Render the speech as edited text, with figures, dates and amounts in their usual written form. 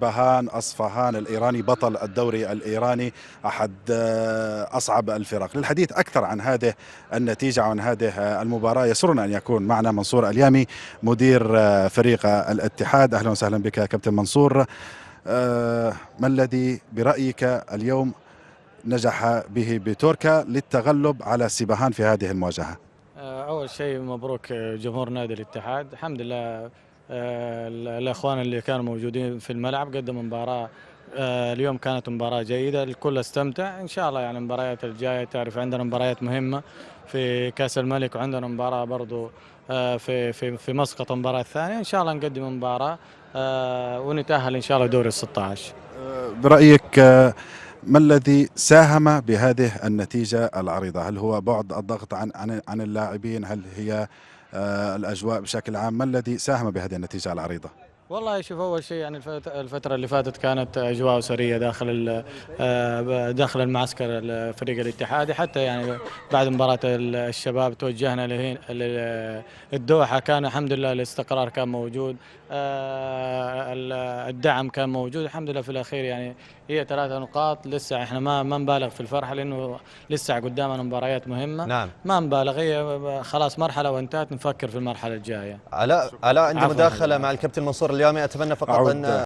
بهان أصفهان الإيراني بطل الدوري الإيراني، أحد أصعب الفرق. للحديث أكثر عن هذه النتيجة وعن هذه المباراة يسرنا أن يكون معنا منصور اليامي مدير فريق الاتحاد. أهلا وسهلا بك كابتن منصور. ما الذي برأيك اليوم نجح به بتوركا للتغلب على سيبهان في هذه المواجهة؟ أول شيء مبروك جمهور نادي الاتحاد، الحمد لله. الأخوان اللي كانوا موجودين في الملعب قدموا مباراة. اليوم كانت مباراة جيدة، الكل استمتع. إن شاء الله يعني المباريات الجاية، تعرف عندنا مباريات مهمة في كأس الملك، وعندنا مباراة برضو في مسقط المباراة الثانية. إن شاء الله نقدم مباراة ونتأهل إن شاء الله دوري 16. برأيك ما الذي ساهم بهذه النتيجة العريضة؟ هل هو بعد الضغط عن اللاعبين؟ هل هي الأجواء بشكل عام؟ ما الذي ساهم بهذه النتيجة العريضة؟ والله شوف، اول شيء يعني الفتره اللي فاتت كانت اجواء اسريه داخل المعسكر الفريق الاتحادي. حتى يعني بعد مباراه الشباب توجهنا للدوحه، كان الحمد لله الاستقرار كان موجود، الدعم كان موجود الحمد لله. في الاخير يعني هي 3 نقاط، لسه احنا ما نبالغ في الفرحه لانه لسه قدامنا مباريات مهمه. نعم. ما نبالغ، هي خلاص مرحله وانتهت، نفكر في المرحله الجايه. علاء عندي عفواً. مداخلة مع الكابتن منصور اليامي، أتمنى فقط أن